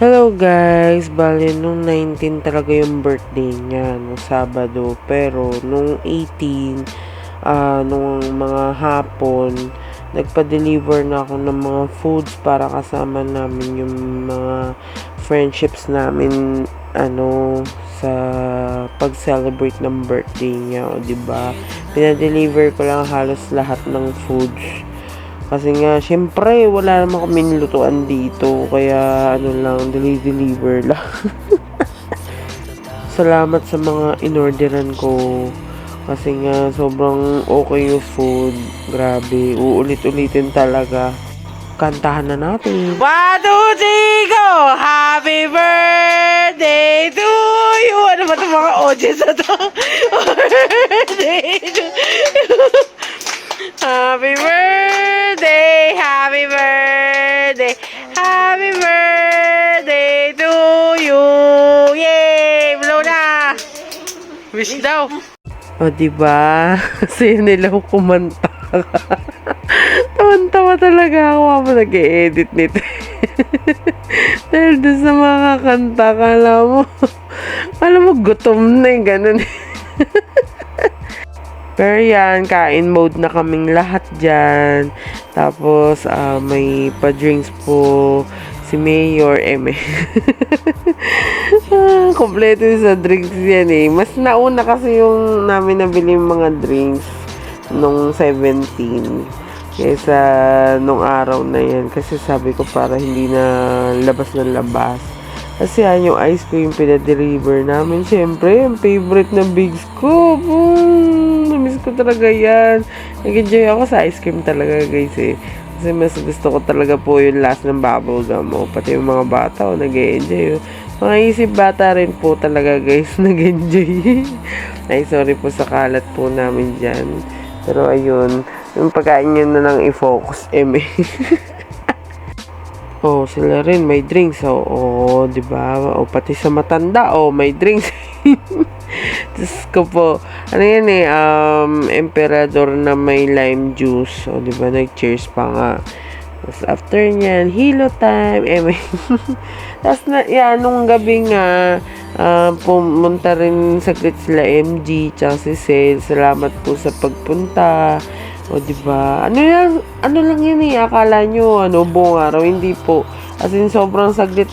Hello guys, bale nung 19 talaga yung birthday niya, nung Sabado. Pero nung 18, nung mga hapon, nagpa-deliver na ako ng mga foods para kasama namin yung mga friendships namin, sa pag-celebrate ng birthday niya, o 'di ba? Pinadeliver ko lang halos lahat ng foods. Kasi nga, syempre, wala naman kami nilutuan dito. Kaya, deliver lang. Salamat sa mga inorderan ko. Kasi nga, sobrang okay yung food. Grabe, uulit-ulitin talaga. Kantahan na natin. 1, 2, 3, go! Happy birthday to you! Ano ba itong mga audience na to? Birthday to you! Happy birthday, happy birthday, happy birthday to you. Yay! Blow na! Wish daw. O, diba? Kasi nila kumanta. Tawan-tawa talaga ako habang nag-e-edit nito. Dahil doon sa mga kanta, alam mo, gutom na yung ganun. Pero yan, kain mode na kaming lahat dyan. Tapos, may pa-drinks po si Mayor Eme. Kompleto sa drinks yan eh. Mas nauna kasi yung namin nabili yung mga drinks nung 17 kaysa nung araw na yan. Kasi sabi ko para hindi na labas ng labas. Kasi yan yung ice cream pinadeliver namin. Siyempre, yung favorite na bigs ko. Namiss ko talaga yan. Nag-enjoy ako sa ice cream talaga guys eh. Kasi mas gusto ko talaga po yung last ng bubblegum. Pati yung mga bata nag-enjoy. Mga isip bata rin po talaga guys nag-enjoy. Ay sorry po sa kalat po namin dyan. Pero ayun, yung pagkain nyo na lang i-focus sila rin may drinks. Di ba? Pati sa matanda, may drinks. Diyos ko po. Ano yan eh, emperador na may lime juice. Di ba? Nag-cheers pa nga. Tapos after nyan, hilo time. Tapos nung gabi nga, pumunta rin saglit sila MG, tsaka si Sel. Salamat po sa pagpunta. Diba? Ano lang yun eh, akala nyo, buong araw, hindi po. As in, sobrang saglit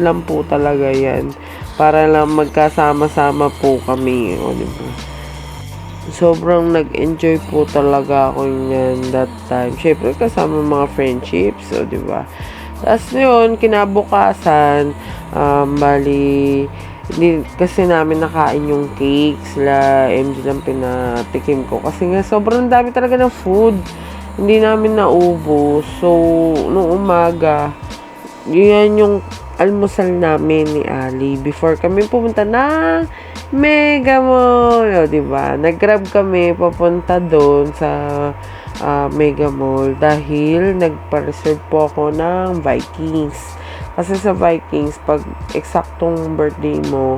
lang po talaga yan. Para lang magkasama-sama po kami, diba? Sobrang nag-enjoy po talaga ako yan that time. Syempre, kasama mga friendships, diba? Tapos yun, kinabukasan, bali, hindi kasi namin nakain yung cake. Sila MG lang pinatikim ko kasi nga sobrang dami talaga ng food, hindi namin naubos. So nung umaga yan yung almusal namin ni Ali before kami pumunta na Mega Mall. Diba? Nag-grab kami papunta doon sa Mega Mall dahil nagpa-reserve po ako ng Vikings. Kasi sa Vikings, pag eksaktong birthday mo,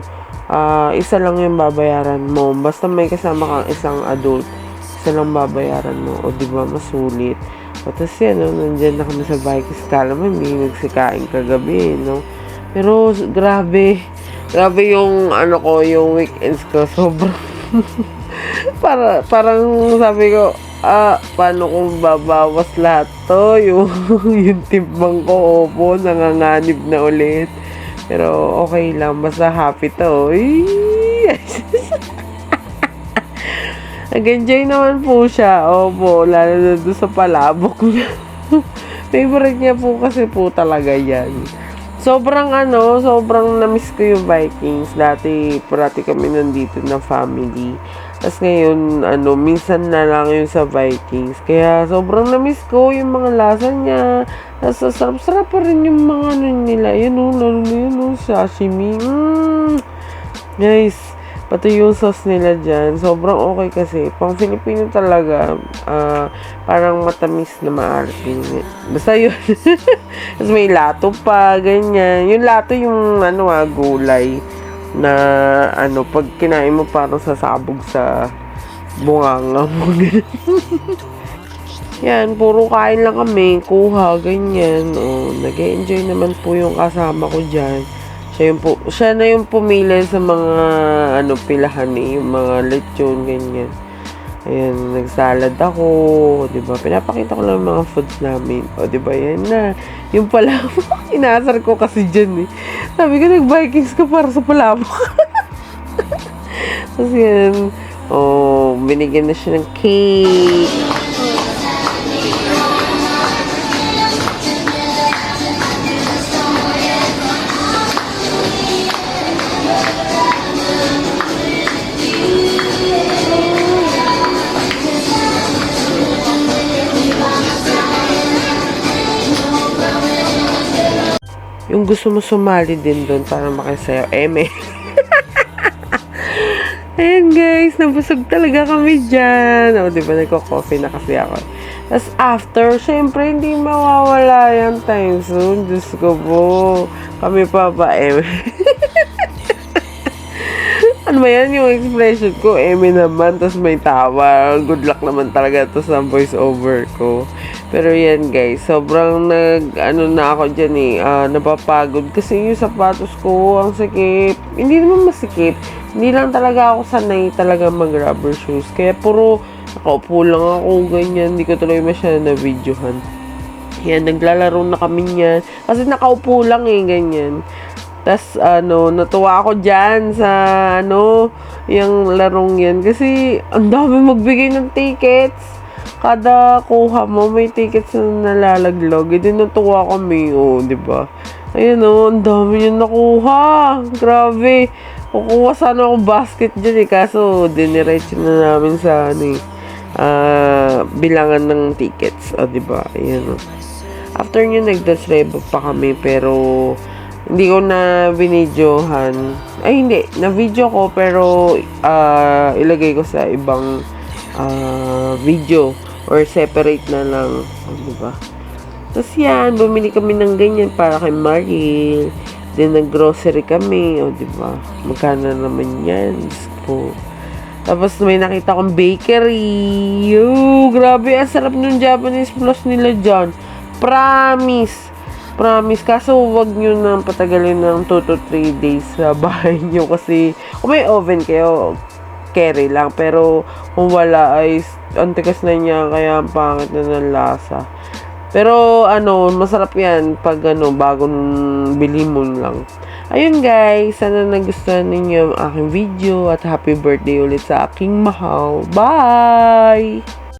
isa lang yung babayaran mo. Basta may kasama kang isang adult, isa lang babayaran mo. O diba, masulit. Tapos yan, nandyan na kami sa Vikings. Kala mo, hindi nagsikain kagabi, no? Pero, grabe. Grabe yung, yung weekends ko. Sobrang, parang sabi ko, paano kung babawas lahat to? Yung timbang ko, nanganganib na ulit. Pero okay lang, basta happy to. Nag-enjoy naman po siya. Lalo na doon sa palabok niya. Favorite niya po kasi po talaga yan. Sobrang namiss ko yung Vikings. Dati kami nandito na family. Tapos ngayon, minsan na lang yung sa Vikings. Kaya sobrang namiss ko yung mga lasa niya. Tapos sarap-sarap pa rin yung mga nila. Lalo na yun, sashimi. Guys, pati yung sauce nila dyan, sobrang okay kasi. Pang Filipino talaga, parang matamis na maarte. Basta yun. Tapos may lato pa, ganyan. Yung lato yung, gulay na, pag kinain mo parang sasabog sa bunganga mo. Yan, puro kain lang kami, kuha, ganyan. O, nag-enjoy naman po yung kasama ko dyan. Siya na yung pumili sa mga, pilahan yung mga lechon, ganyan. Ayan, nagsalad ako, di ba? Pinapakita ko lang mga foods namin. O, di ba, yan na. Yung pala, inasar ko kasi dyan eh. Sabi ko, nag-Vikings ka para sa palabok. Tapos yan, binigyan na siya ng cake. Yung gusto mo sumali din doon para makisayaw, eme. Ayan guys, nabusog talaga kami dyan. O, diba, nagko-coffee na kasi ako. Tapos after, syempre, hindi mawawala yung time soon. Diyos ko po. Kami pa ba, eme. Ano ba yan yung expression ko? Eme naman, tapos may tawa. Good luck naman talaga to sa voice over ko. Pero yan guys, sobrang na ako dyan napapagod. Kasi yung sapatos ko, ang sikip. Hindi naman masikip. Hindi lang talaga ako sanay talaga mag-rubber shoes. Kaya puro nakaupo lang ako, ganyan. Hindi ko tuloy masyadong na-videohan. Yan, naglalaro na kami niyan. Kasi nakaupo lang ganyan. Tas natuwa ako dyan sa yung larong yan. Kasi ang dami magbigay ng tickets. Kada kuha mo, may tickets na nalalaglag. E din natuwa kami, di ba? Ayun, ang dami yung nakuha. Grabe. Kukuha sana ako basket dyan kaso diniretso na namin sa bilangan ng tickets. Di ba? Ayun, After nyo, nag-dance rebo pa kami, pero hindi ko na binidyohan. Ay, hindi. Na-video ko, pero ilagay ko sa ibang video or separate na lang, diba? Tapos yan, bumili kami ng ganyan para kay Maril. Then nag-grocery kami, diba? Magkano naman yan? Po. Tapos may nakita kong bakery. Grabe, ang sarap ng Japanese plus nila dyan. Promise. Kaso wag nyo nang patagalin ng 2 to 3 days sa bahay nyo kasi kung may oven kayo, carry lang. Pero kung wala ay ang tigas na niya kaya ang pangit na ng lasa. Pero masarap yan pag bagong bili mo lang. Ayun guys, sana nagustuhan ninyo ang aking video at happy birthday ulit sa aking mahal. Bye!